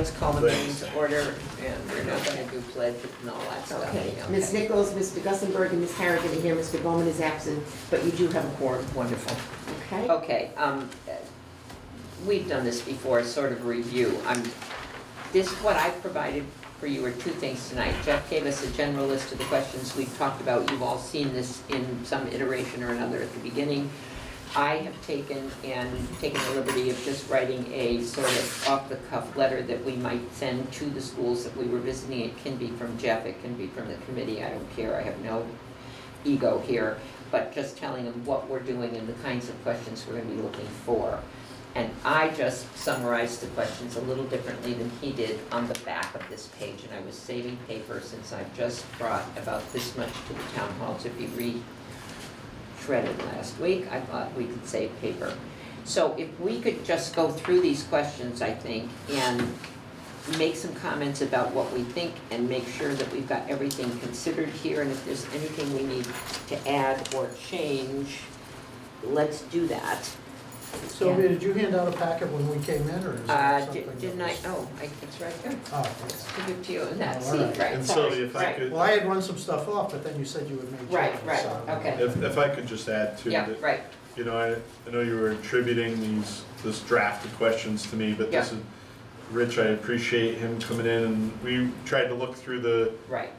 let's call the meeting to order, and we're not gonna do pledge and all that stuff. Okay, Ms. Nichols, Mr. Gussenberg, and Ms. Harrigan are here. Mr. Bowman is absent, but you do have a quorum. Wonderful. Okay? Okay, we've done this before, sort of review. What I've provided for you are two things tonight. Jeff gave us a general list of the questions we've talked about. You've all seen this in some iteration or another at the beginning. I have taken the liberty of just writing a sort of off-the-cuff letter that we might send to the schools that we were visiting. It can be from Jeff, it can be from the committee, I don't care, I have no ego here, but just telling them what we're doing and the kinds of questions we're going to be looking for. And I just summarized the questions a little differently than he did on the back of this page, and I was saving paper since I've just brought about this much to the town hall to be shredded last week. I thought we could save paper. So if we could just go through these questions, I think, and make some comments about what we think and make sure that we've got everything considered here, and if there's anything we need to add or change, let's do that. Sylvia, did you hand out a packet when we came in, or is that something? Didn't I? Oh, it's right there. Oh, okay. Give it to you in that Oh, seat, all right. right? And Sorry. Sylvia, if I Right. could, Well, I had run some stuff off, but then you said you would make changes. Right, so- okay. if I could just add to Yeah, that, right. you know, I know you were attributing this draft of questions to me, but this is, Rich, I appreciate him coming in, and we tried to look through the Right.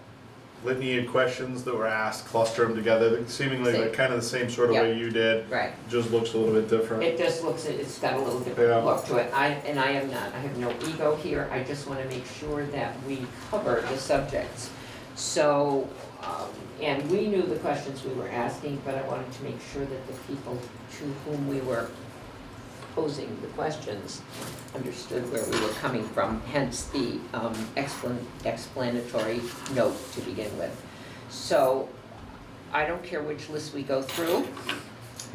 litany of questions that were asked, cluster them together, seemingly Same. like kind of the same sort of way you did, Right. just looks a little bit different. It just looks, it's got a little different Yeah. look to it. I have no ego here. I just want to make sure that we cover the subjects. So, and we knew the questions we were asking, but I wanted to make sure that the people to whom we were posing the questions understood where we were coming from, hence the explanatory note to begin with. So I don't care which list we go through,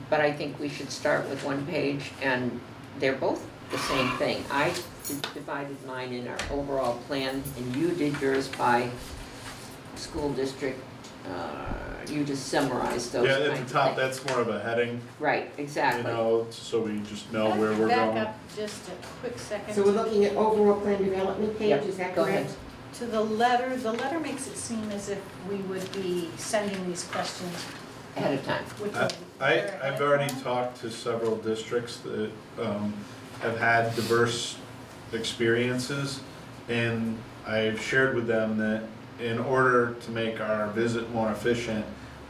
but I think we should start with one page, and they're both the same thing. I divided mine in our overall plan, and you did yours by school district. You just summarized those Yeah, kinds at of the top, things. that's more of a heading, Right, you exactly. know, so we just know where we're Back going. up just a quick second. So we're looking at overall plan development page, Yep, is that go ahead. correct? To the letter makes it seem as if we would be sending these questions, Ahead of time. which I've already talked to several districts that have had diverse experiences, and I've shared with them that in order to make our visit more efficient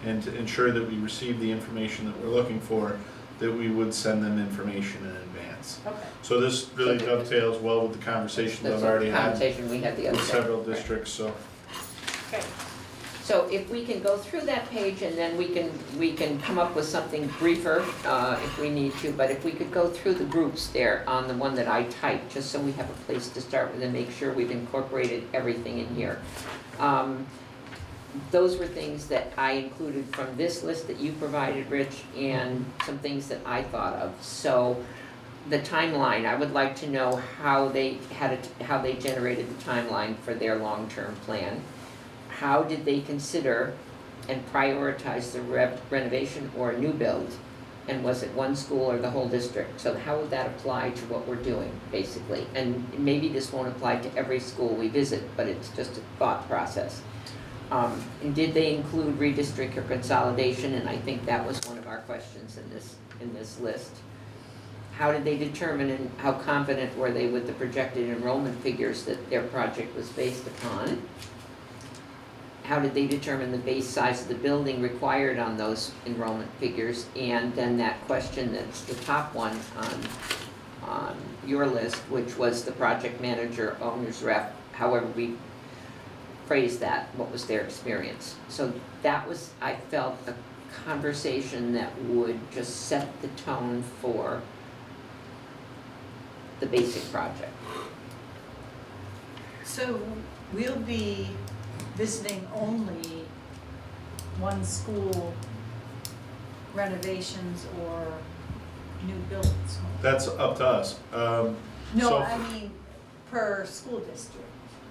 and to ensure that we receive the information that we're looking for, that we would send them information in advance. Okay. So this really dovetails well with the conversations That's I've already the had conversation we had the other with day. several Right. districts, so. Okay. So if we can go through that page, and then we can come up with something briefer if we need to, but if we could go through the groups there on the one that I typed, just so we have a place to start with and make sure we've incorporated everything in here. Those were things that I included from this list that you provided, Rich, and some things that I thought of. So the timeline, I would like to know how they generated the timeline for their long-term plan. How did they consider and prioritize the renovation or new build? And was it one school or the whole district? So how would that apply to what we're doing, basically? And maybe this won't apply to every school we visit, but it's just a thought process. And did they include redistrict or consolidation? And I think that was one of our questions in this list. How did they determine, and how confident were they with the projected enrollment figures that their project was based upon? How did they determine the base size of the building required on those enrollment figures? And then that question that's the top one on your list, which was the project manager, owner's rep, however we phrase that, what was their experience? So that was, I felt, a conversation that would just set the tone for the basic project. So we'll be visiting only one school renovations or new builds? That's up to us. No, So- I mean, per school district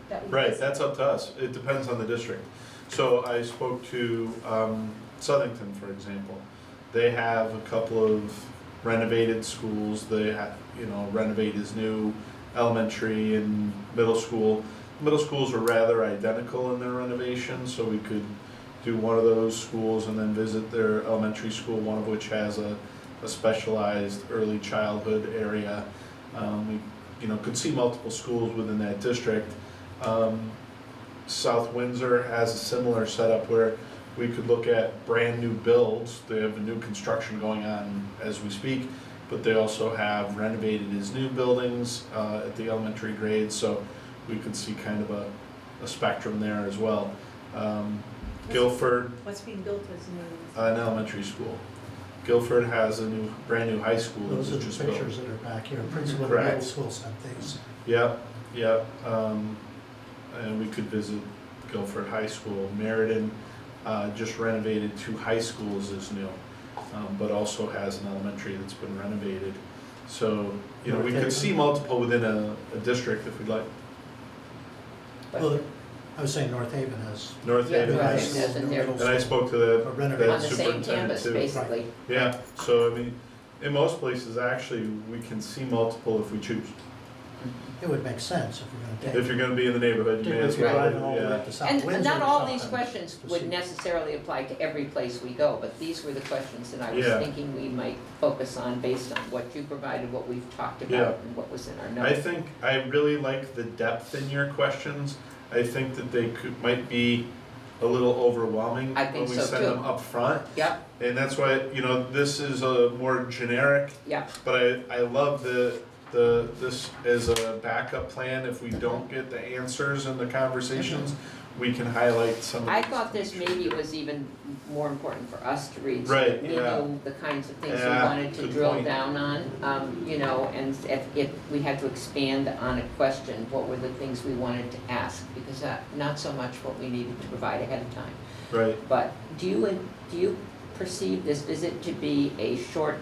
that we Right, visit. that's up to us. It depends on the district. So I spoke to Southington, for example. They have a couple of renovated schools. They have, renovate is new, elementary and middle school. Middle schools are rather identical in their renovation, so we could do one of those schools and then visit their elementary school, one of which has a specialized early childhood area. We, could see multiple schools within that district. South Windsor has a similar setup where we could look at brand new builds. They have a new construction going on as we speak, but they also have renovated as new buildings at the elementary grades, so we could see kind of a spectrum there as well. Guilford, What's being built as new? an elementary school. Guilford has a brand new high school that was Those are just the built. pictures that are back here. Principal Correct. middle school sent these. Yep. And we could visit Guilford High School. Meriden just renovated 2 high schools as new, but also has an elementary that's been renovated. So, we could see multiple within a district if we'd like. Well, I was saying North Haven has. North Yeah, Haven North High Haven School. has it there. middle And I school. spoke to the Or renovated. On the same superintendent campus, too. basically. Yeah, so I mean, in most places, actually, we can see multiple if we choose. It would make sense if we're gonna take. If you're gonna be in the neighborhood, you may Particularly as if you're well, driving all the way yeah. up to South And Windsor not or all these something questions to would see. necessarily apply to every place we go, but these were the questions that I was Yeah. thinking we might focus on based on what you provided, what we've talked Yeah. about, and what was in our I notes. think, I really like the depth in your questions. I think that they might be a little overwhelming I when think we so, send too. them up front. Yep, And that's why, this is a more generic, yep, but I love this as a backup plan. If we don't get the answers in the conversations, we can highlight some of I these thought this things. maybe was even more important for us to read, so Right, that we yeah. knew the kinds of things we Yeah, wanted to good drill point. down on. And if we had to expand on a question, what were the things we wanted to ask? Because not so much what we needed to provide ahead of time. Right. But do you perceive this visit to be a short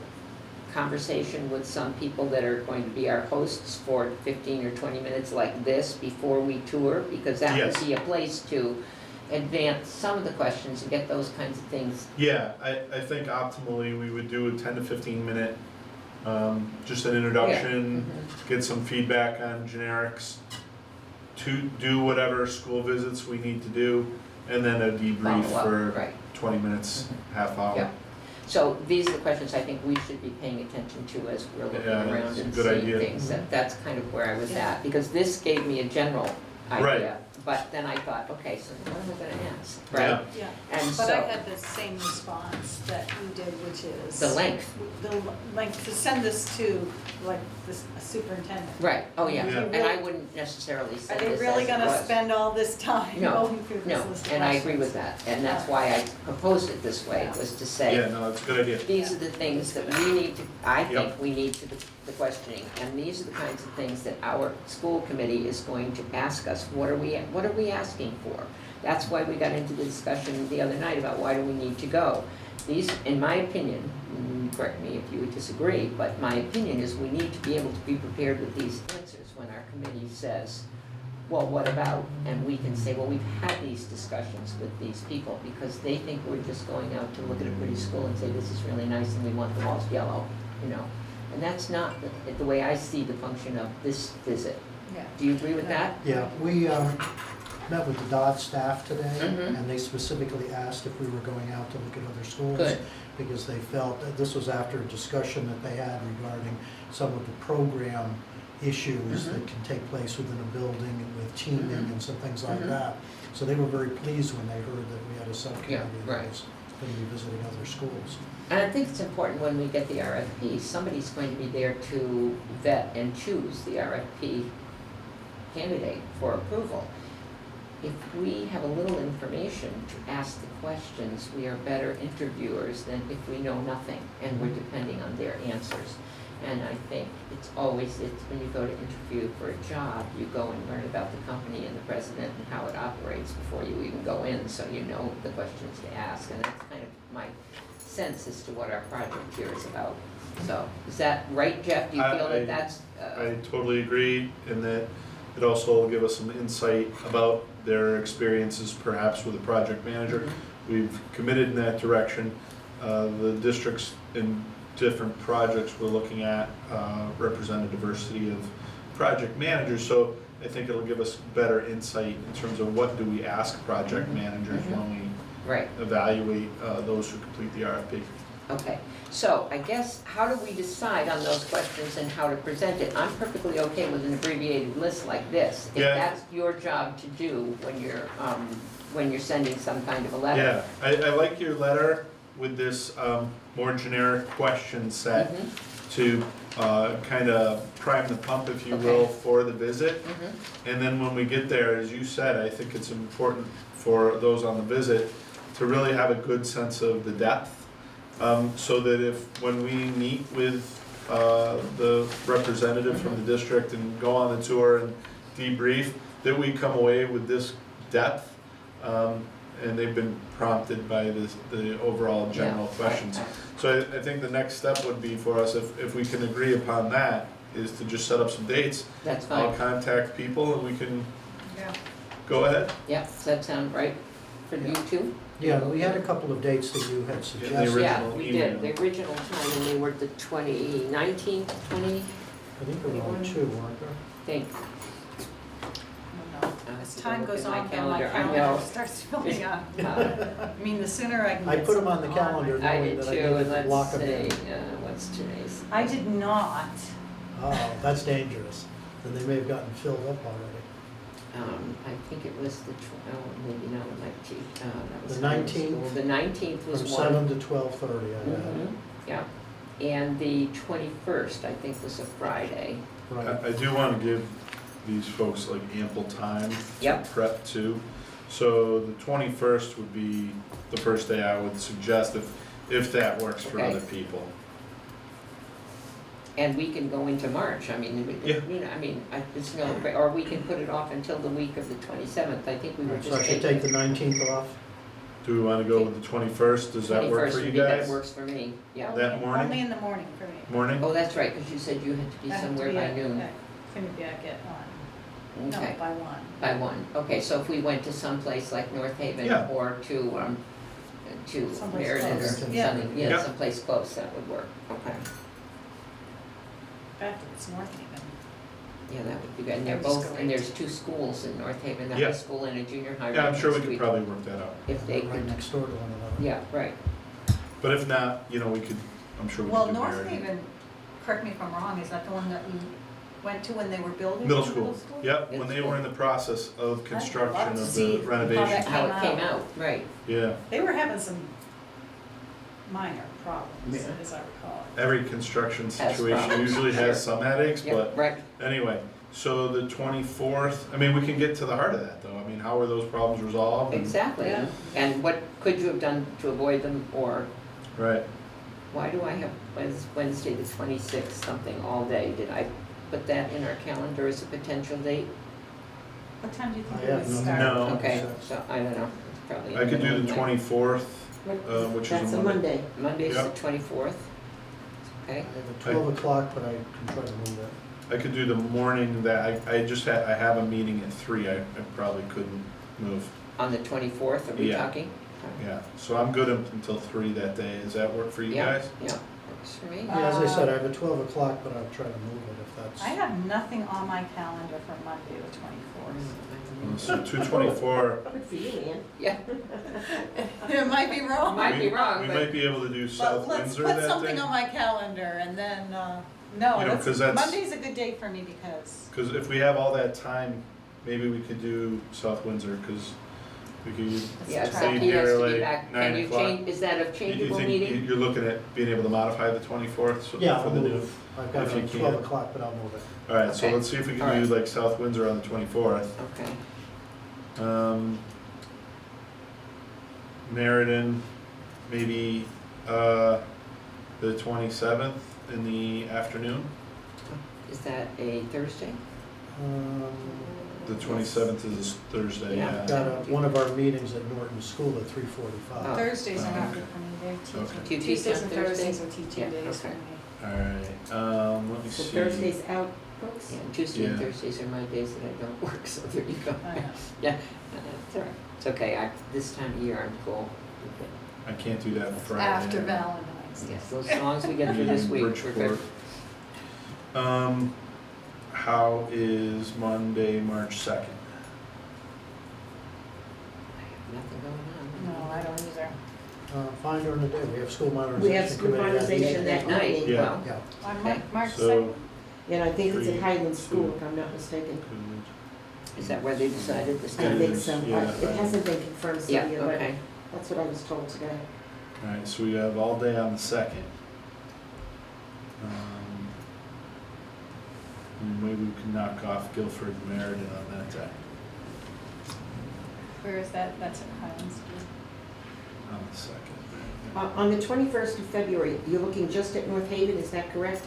conversation with some people that are going to be our hosts for 15 or 20 minutes like this before we tour? Because that Yes. would be a place to advance some of the questions and get those kinds of things. Yeah, I think optimally we would do a 10 to 15 minute, just an introduction, get some feedback on generics, to do whatever school visits we need to do, and then a debrief Follow up, for right. 20 minutes, half hour. Yeah. So these are the questions I think we should be paying attention to as we're looking Yeah, around it's a and good seeing idea. things. That's kind of where I was Yeah. at, because this gave me a general idea. Right. But then I thought, okay, so what am I gonna ask, Yeah. right? Yeah, And but I so, had the same response that you did, which is. the length, The length, to send this to, like, a superintendent. right, oh yeah, Yeah. and I wouldn't necessarily Are say they this really as it gonna was. spend all this time No, going through this No, list of questions? and I agree with that, and that's why I proposed it this way, was to say, Yeah, no, it's a good idea. these are the things that we need to, I think Yep. we need to the questioning, and these are the kinds of things that our school committee is going to ask us. What are we asking for? That's why we got into the discussion the other night about why do we need to go. These, in my opinion, correct me if you would disagree, but my opinion is we need to be able to be prepared with these answers when our committee says, well, what about? And we can say, well, we've had these discussions with these people because they think we're just going out to look at a pretty school and say, this is really nice and we want the walls yellow, And that's not the way I see the function of this visit. Yeah. Do you agree with that? Yeah, we met with the Dodd staff today, Mhm. and they specifically asked if we were going out to look at other schools. Good. Because they felt, that this was after a discussion that they had regarding some of the program issues Mhm. that can take place within a building and with teaming Mhm. and some things like Mhm. that. So they were very pleased when they heard that we had a subcommittee Yeah, right. that was going to be visiting other schools. And I think it's important when we get the RFP, somebody's going to be there to vet and choose the RFP candidate for approval. If we have a little information to ask the questions, we are better interviewers than if we know nothing and we're depending on their answers. And I think it's when you go to interview for a job, you go and learn about the company and the president and how it operates before you even go in, so you know the questions to ask. And that's kind of my sense as to what our project here is about. So, is that right, Jeff? Do you feel that that's? I totally agree, in that it also will give us some insight about their experiences perhaps with a project manager. We've committed in that direction. The districts in different projects we're looking at represent a diversity of project managers, so I think it'll give us better insight in terms of what do we ask project Mhm. managers Mhm. when we Right, evaluate those who complete the RFP. okay. So I guess, how do we decide on those questions and how to present it? I'm perfectly okay with an abbreviated list like this. If Yeah. that's your job to do when you're sending some kind of a letter. Yeah, I like your letter with this more generic question set Mhm, to kind of prime the pump, if you will, Okay. for the visit. mhm. And then when we get there, as you said, I think it's important for those on the visit to really have a good sense of the depth. So that if, when we meet with the representative from the district and go on the tour and debrief, that we come away with this depth. And they've been prompted by the overall general Yeah, questions. I- So I think the next step would be for us, if we can agree upon that, is to just set up some dates. That's I'll fine. contact people and we can Yeah. go ahead. Yeah, does that sound right for you too? Yeah, we had a couple of dates that you had the suggested. Yeah, original we did. email. The original time, and they were the 2019, 20, I think there were only two, weren't there? think. I don't know. I As have to time look goes at my on, then my calendar. I know. calendar starts filling up. I mean, the sooner I can I get put 'em on the something calendar. my- I knowing did that I too, needed and to let's block 'em see, in. what's today's? I did not. Oh, that's dangerous. Then they may have gotten filled up already. I think it was maybe not, it might be, that was. The high school. 19th? The 19th was From one. 7 to 12:30, I had. Mhm, yeah. And the 21st, I think, was a Friday. Right. I do want to give these folks like ample time to Yep. prep too. So the 21st would be the first day I would suggest if that works for Okay. other people. And we can go into March, I mean, Yeah. you know, I mean, it's no, or we can put it off until the week of the 27th, I think we were So just I should taking. take the 19th off? Do we want to go with the 21st? Does that work 21st for you would be- That guys? works for me, yeah. That Only- morning? Only in the morning for me. Morning? Oh, that's right, because you said you had to be I have to somewhere be by at- noon. Couldn't be back at 1. Okay, No, by 1. by 1, okay, so if we went to someplace like North Haven Yeah. or to Someplace Meriden or close. something, Yeah. yeah, Yeah. someplace close, that would work, okay. In fact, it's North Haven. Yeah, that would be good, and they're That was both, and great. there's 2 schools in North Haven, a Yeah. high school and a junior high. Yeah, I'm right sure we next to could each- probably work that out. If they Right could, next door to one another. yeah, right, But if not, you know, we could, I'm sure we Well, could do North Meriden. Haven, correct me if I'm wrong, is that the one that we went to when they were building? Middle the school, yep, when they were in the process of construction love to of see the how renovation. that how it Came came out. out, right. Yeah, They were having some minor problems, Yeah. as I recall. every construction Has situation problems, usually sure. has some headaches, Yeah, but right, anyway. So the 24th, I mean, we can get to the heart of that though. I mean, how were those problems resolved? And- exactly. Yeah. And what could you have done to avoid them, or Right. why do I have Wednesday the 26th something all day? Did I put that in our calendar as a potential date? What time do you think I it would have no start? No. Okay, so I don't know, it's probably. in I could middle do of the night. 24th, which is That's a a Monday. Monday. Monday's the Yep. 24th, I okay, have a 12 o'clock, but I can try to move it. I could do the morning that, I have a meeting at 3, I probably couldn't move. on the 24th, are we Yeah. talking? Yeah, so I'm good until 3 that day. Does that work for you Yeah. guys? Yeah, works for me. Yeah, as I said, I have a 12 o'clock, but I'll try to move it if that's. I have nothing on my calendar for Monday, the 24th. So 224, Good for you, Ann. Yeah, It might be wrong. Might be wrong, we but- might be able to do But South let's Windsor put that something day. on my calendar and then, no, You know, 'cause that's- Monday's a good day for me because, Because if we have all that time, maybe we could do South Windsor, because we could yeah, Let's so try. leave he has here to be like back, 9 can you o'clock. change, is that a You changeable think meeting? you're looking at being able to modify the 24th so Yeah, for I'll the new? move. I've got if it you at can. 12 o'clock, but I'll move it. All right, so Okay. let's see if we All can do right. like South Windsor on the 24th. Okay, Meriden, maybe the 27th in the afternoon. is that a Thursday? Um, The 27th is Thursday, Yeah. yeah. Got one of our meetings at Norton School at 3:45. Oh. Thursdays are not Okay. good for me, they're Okay. teaching. Do you teach Tuesdays on and Thursday? Thursdays are teaching Yeah, days for okay. me. All right, let me So see. Thursday's out, folks? Yeah, Tuesday and Yeah. Thursdays are my days that I don't work, so there you go. I know. Yeah, it's all right, it's okay, this time of year I'm cool. I can't do that Friday. After Valentine's Day. Yes, as long as we get through this In week, we're good. Bridgeport. How is Monday, March 2nd? Nothing going on. No, I don't either. Fine during the day, we have school modernization. We have school committee at modernization eight. that night. night. Yeah. Well, Yeah, On Okay. March So, 2nd? And I think it's at Three, Highland School, two. if I'm not mistaken. is that where they decided this I time? think is, so. yeah. It hasn't been confirmed Yeah, yet, but okay. that's what I was told today. all right, so we have all day on the 2nd. And maybe we can knock off Guilford and Meriden on that day, Where is that? That's at Highland School. on the 2nd. On the 21st of February, you're looking just at North Haven, is that correct?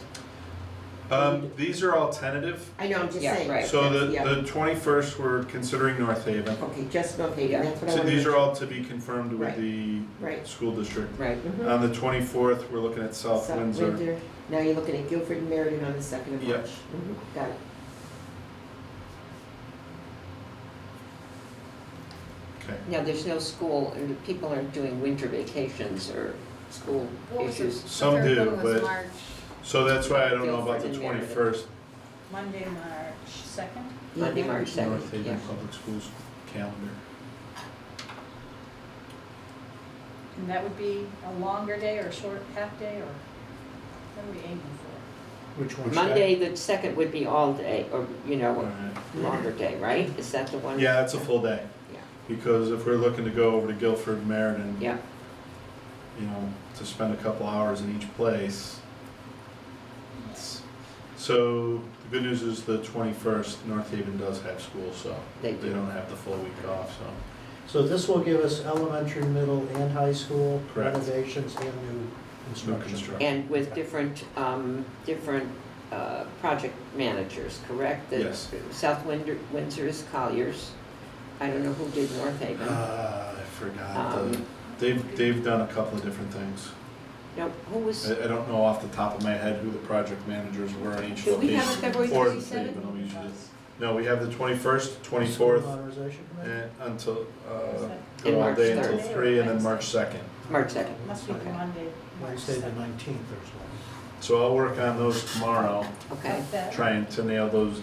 These are all tentative. I know, I'm just Yeah, saying. right. So Yeah. the 21st, we're considering North Haven. Okay, just North Haven, that's what I So want to these make are sure. all to be confirmed with Right. the Right. school district. Right, Mhm. On the 24th, we're looking at South Windsor. Now you're looking at Guilford and Meriden on the 2nd of Yep. March. Mhm, got it. Okay. now there's no school, and people aren't doing winter vacations or school issues. Some do, but, March, so that's why I don't know about the Guilford and Meriden. 21st, Monday, March 2nd? Monday, Yeah, March 2nd, North Haven yeah. Public Schools calendar. And that would be a longer day or a short half day, or what are we aiming for? which one's that? Monday, the 2nd would be all day, or, you All know, right. longer day, right? Is that the one? Yeah, it's a full day. Yeah. Because if we're looking to go over to Guilford and Meriden, Yeah, you know, to spend a couple hours in each place. it's- So the good news is the 21st, North Haven does have school, so they they do. don't have the full week off, so. So this will give us elementary, middle, and high school Correct. renovations and new No construction. construction. And with different, project managers, correct? The Yes. South Windsor is Colliers. I don't know who did North Haven. I forgot, Um, they've done a couple of different things. No, who was, I don't know off the top of my head who the project managers were on each did we have a location. February Or the 27th? but we usually- No, we have the 21st, School 24th, modernization committee? and until, And go all March day until 3rd. 3, and then March 2nd. March 2nd. Must be the Okay. Monday, March Wednesday the 2nd. 19th or so. So I'll work on those tomorrow, Okay. Of that- trying to nail those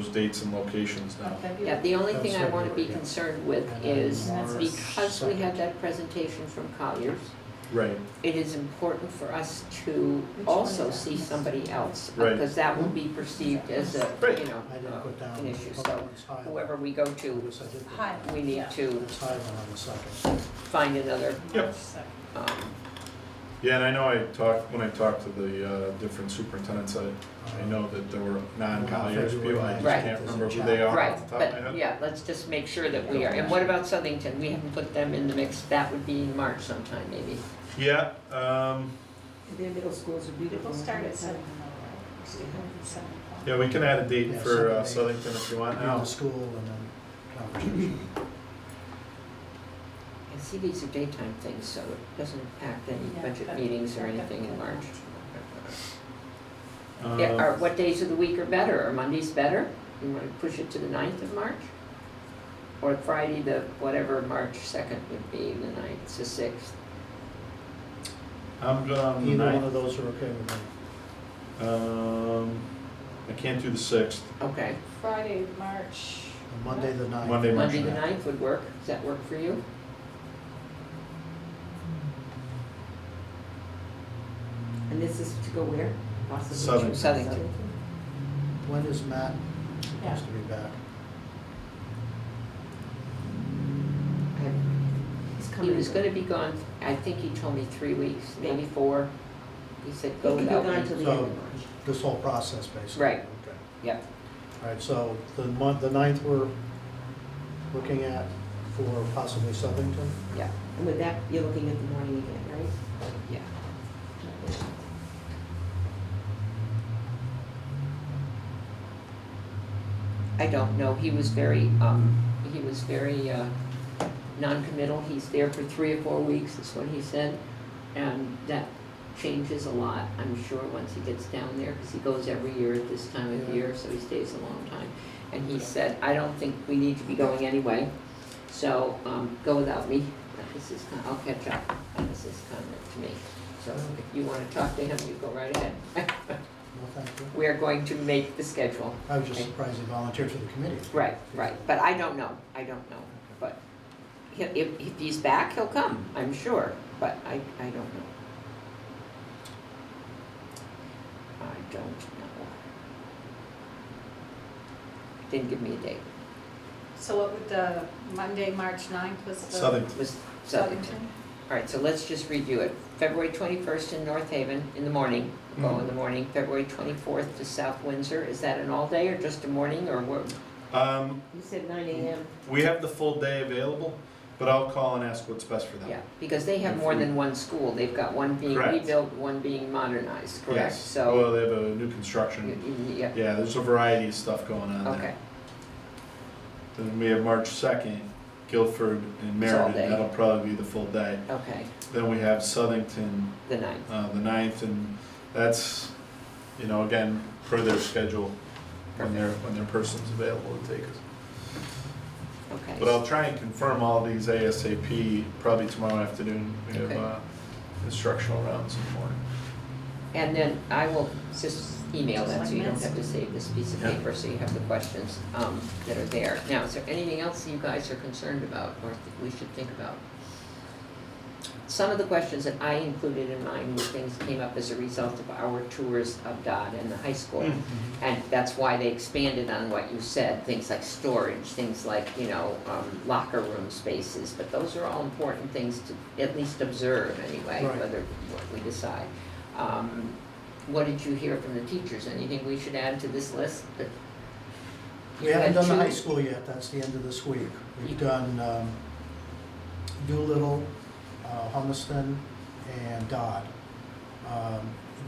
dates and locations down. of February. Yeah, the only thing I That's want to be February, yeah. concerned with And then is March because we had 2nd. that presentation from Colliers, Right, it is important for us to Which one also is that? see somebody else. Right. Because that will be perceived as a, Right. you know, I didn't put down. an issue. the So public one's Highland. whoever we go to, Yes, I did put Highland. down. we need Yeah. to It's Highland on the 2nd. find another, Yep. March 2nd. yeah, and I know when I talked to the different superintendents, I know that there were non-Colliers people, I just Right. can't remember who they are right, off the top of my but head. yeah, let's just make sure that we are. And what about Southington? We haven't put them in the mix. That would be in March sometime, maybe. Yeah, Their middle schools are beautiful. We'll start at 7 though, right? We're still at 7 o'clock. yeah, we can add a date Yeah, for 7, 8. Southington if you want Now now. the school and then conversation. And see, these are daytime things, so it doesn't impact any Yeah, budget that- meetings or that- anything in March. Um, Yeah, or what days of the week are better? Are Mondays better? You want to push it to the 9th of March? Or Friday, the, whatever March 2nd would be, the 9th, it's the 6th. I'm good on the Either one 9th. of those are okay with me. I can't do the 6th. Okay, Friday, March. And Monday the 9th. Monday, March Monday the 9th. 9th would work. Does that work for you? And this is to go where? Possibly. Southington. Southington. When is Matt Yeah. supposed to be back? He's He coming. was gonna be gone, I think he told me 3 weeks, maybe 4. He said He go could be without gone me. till the So- end of March. This whole process, basically? Right. Okay. Yep, All right, so the 9th we're looking at for possibly Southington? yeah, And with that, you're looking at the morning again, right? yeah. I don't know, he was very non-committal. He's there for 3 or 4 weeks, is what he said. And that changes a lot, I'm sure, once he gets down there, because he goes every year at this time of Yeah. year, so he stays a long time. And he said, I don't think we need to be going anyway, so, go without me. That was his, I'll catch up, that was his comment to me. So if you wanna talk to him, you go right ahead. Well, thank you. We are going to make the schedule. I was just Okay. surprised he volunteered for the committee. Right, but I don't know, but if he's back, he'll come, I'm sure, but I don't know. I don't know. Didn't give me a date. So what would the Monday, March 9th was the? Southern. It was Southington. All right, so let's just review it. February 21st in North Haven in the morning, go in the morning. February 24th to South Windsor, is that an all-day or just a morning, or what? You said 9 AM. We have the full day available, but I'll call and ask what's best for them. Yeah, because they have more than one school. They've got one being Correct. rebuilt, one being modernized, correct? Yes. So, Well, they have a new construction. yeah, Yeah, there's a variety of stuff going on there. okay, Then we have March 2nd, Guilford and It's all Meriden, day. that'll probably be the full day. okay, Then we have Southington, the 9th. the 9th, and that's, you know, again, per their schedule, when their person's available to take us. Okay. But I'll try and confirm all these ASAP, probably tomorrow afternoon. We have Okay. instructional rounds in the morning. And then I will just email that, so you don't have to save this piece of Yeah. paper, so you have the questions that are there. Now, is there anything else you guys are concerned about, or we should think about? Some of the questions that I included in mine were things that came up as a result of our tours of Dodd and the high school. And that's why they expanded on what you said, things like storage, things like, locker room spaces. But those are all important things to at least observe anyway, Right. whether what we decide. What did you hear from the teachers? Anything we should add to this list? We haven't You had done the high two- school yet, that's the end of this week. We've done Doolittle, Humiston, and Dodd.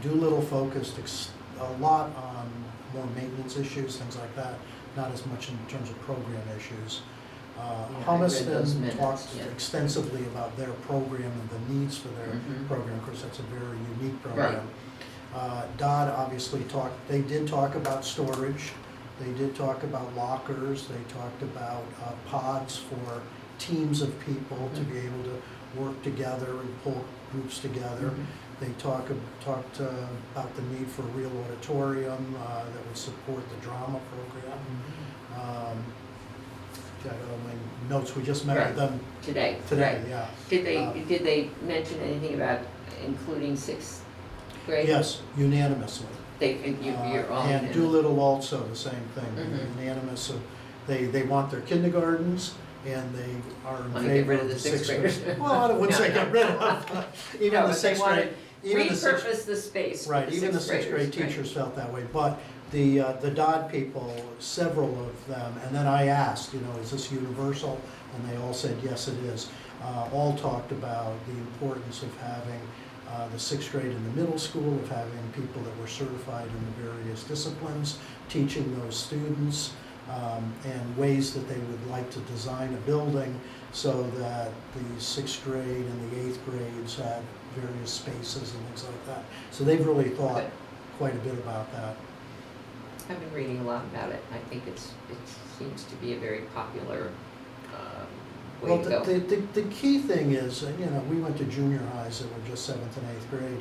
Doolittle focused a lot on more maintenance issues, things like that, not as much in terms of program issues. I read those Humiston minutes, talked yeah. extensively about their program and the needs for their Mhm. program. Of course, that's a very unique program. Dodd obviously they did talk about storage, they did talk about lockers, they talked about pods for teams of people to be able to work together and pull groups together. Mhm. They talked about the need for a real auditorium that would support the drama program. Got it on my notes, we just met Right. with them Today, today, right. yeah. Did they mention anything about including sixth grade? Yes, unanimously. You're all And in. Doolittle also, the same thing, Mhm. unanimous. So they want their kindergartens and they are in Wanna get favor rid of of the the sixth sixth graders. grade. Well, I wouldn't say No, get no. rid of, even No, the but they sixth wanna grade, even the sixth, repurpose the space for right, the even the sixth sixth grade graders, right. teachers felt that way. But the Dodd people, several of them, and then I asked, is this universal? And they all said, yes, it is. All talked about the importance of having the sixth grade in the middle school, of having people that were certified in the various disciplines, teaching those students, and ways that they would like to design a building so that the sixth grade and the eighth grades had various spaces and things like that. So they've really thought Good. quite a bit about that. I've been reading a lot about it. I think it seems to be a very popular way Well, to go. the key thing is, we went to junior highs that were just seventh and eighth grade.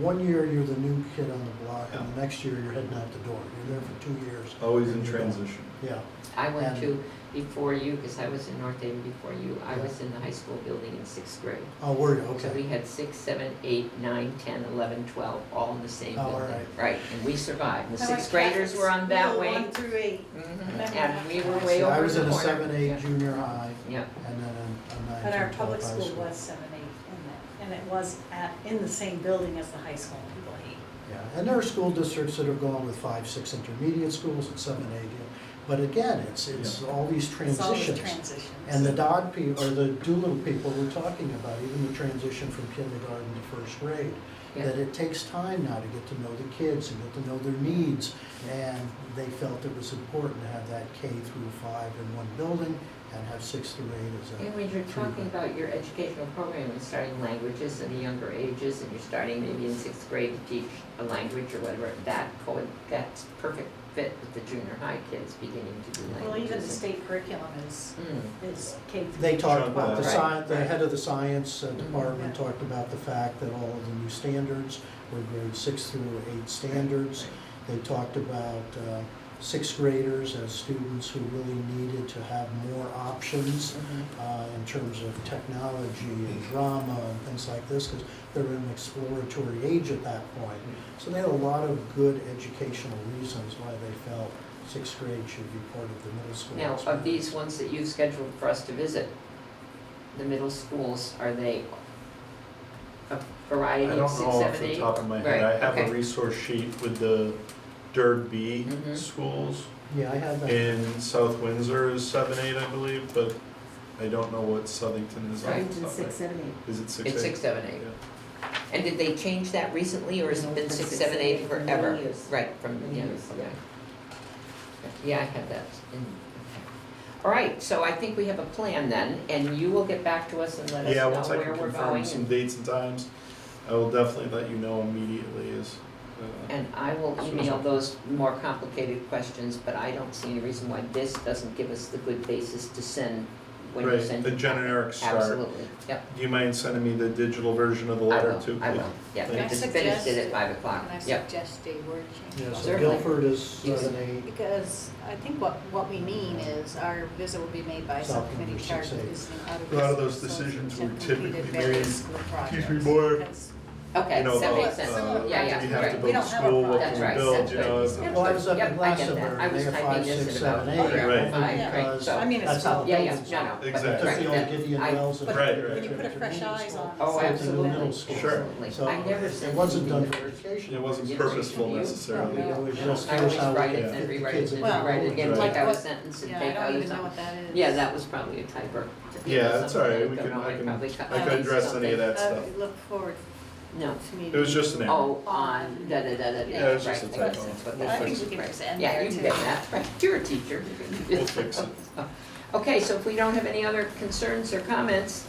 One year, you're the new kid on the block, and the next year, you're heading out the door. You're there for 2 years. Always in and you're gone. transition. Yeah, I went and- to, before you, because I was in North Haven before you, I was in the high school building in sixth grade. oh, were you, So we okay. had 6, 7, 8, 9, 10, 11, 12, all in the same Oh, all building. right. Right, and we survived. The I went sixth graders were on that Catholic way. school, 1 through 8. Mhm, And we were way So over I was the in a corner. 7-8 Yeah. junior high, Yeah, and then a 9 But our 10, 12 public high school was 7, 8, and it was in the same building as the high school, people hate. Yeah, and there are school districts that have gone with 5, 6 intermediate schools and 7, 8. But again, it's all these It's all these transitions. transitions. And the Dodd people, or the Doolittle people were talking about, even the transition from kindergarten to first grade, yeah. that it takes time now to get to know the kids and get to know their needs. And they felt it was important to have that K through 5 in one building and have 6 through 8 as a. And when you're talking about your educational program and starting languages at the younger ages, and you're starting maybe in sixth grade to teach a language or whatever, that's perfect fit with the junior high kids beginning to do languages. Well, even the and- state curriculum is K through. They talked Chunk about that. the Right, the right. head of the science Mhm. department Yeah. talked about the fact that all of the new standards were grade 6 through 8 standards. They talked about sixth graders as students who really needed to have more options in terms of technology and drama and things like this, because they're in an exploratory age at that point. So they had a lot of good educational reasons why they felt sixth grade should be part of the middle school Now, experience. of these ones that you've scheduled for us to visit, the middle schools, are they a I variety don't of 6, know 7, off 8? the top of my Right, head. I have okay. a resource sheet with the DIRD B Mhm. schools. Yeah, I had that. In South Windsor is 7-8, I believe, but I don't know what Southington is. off the Remington, top of 6, my- 7, 8. Is it 6-8? It's 6, 7, 8. Yeah. And did they change that recently, or has No, it been it's 6, been 7, 8 for many forever? years. Right, from, Many yeah, years, yeah. okay. Yeah, I have that in, okay. All right, so I think we have a plan then, and you will get back to us and let us Yeah, know once I where can we're confirm going. some And dates and times, I will definitely let you know immediately and I will email those more complicated questions, but I don't see any reason why this doesn't give us the good basis to send when you Right, send the your packet. generic start. Absolutely, yep. Do you mind sending me the digital version of the letter too? I will, yeah, Can I I just finished it at 5 o'clock, Can I yep. suggest a word change? Yeah, so Certainly. Guilford is 7-8. Because I think what we mean is our visit will be made by a South subcommittee number charged 6-8. with visiting out of A lot of those district decisions schools were which have typically completed various made- school Excuse projects. me, more. That's- Okay, You know, that about, makes sense, uh, yeah, yeah, We have right. to We build a don't have a school, what problem. That's can right, we build, that's you right. know? Yep. Well, I was up Yep, in I get that. Glastonbury, I and was they have typing 5, this 6, in about 7, 8. three or Right. four, only Yeah. because so- I mean, it's that's how the Yeah, yeah, buildings no, are. no, but- Exactly. Took right, the that- old Gideon I- Wells and. But Right, turned it right. when you into put a fresh intermediate eyes school. on. Oh, Same thing with absolutely, middle school. Sure. absolutely. So I never it sent wasn't done anything for to education. It wasn't Generation purposeful to you? necessarily. No. It was No, just, I here's always how we write it get and then 50 rewrite kids it in and Well, rewrite it again, Right. take out a What- sentence and Yeah, take I out don't a even know something. what that is. Yeah, that was probably a typo. Yeah, that's all right. Something We I can, don't know, I can, probably cut I can out address any of that I stuff. look forward No, to meeting. It was just an error. oh, on da-da-da-da, Yeah, it was right, just a I guess typo. that's what I that think is, we can right. just end Yeah, there you can too. get that, right, you're a teacher. We'll fix it. Okay, so if we don't have any other concerns or comments,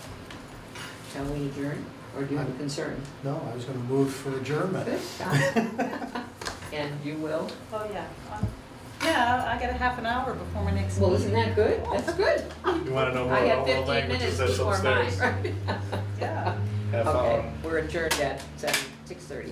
shall we adjourn, or do you have a concern? No, I was gonna move for adjournment. Good. And you will? Oh, yeah. Yeah, I got a half an hour before my next Well, meeting. isn't that good? That's good. You wanna know more I had about what 15 languages minutes that's before mine, upstairs? right? Yeah. Have Okay, fun. we're adjourned at 6:30.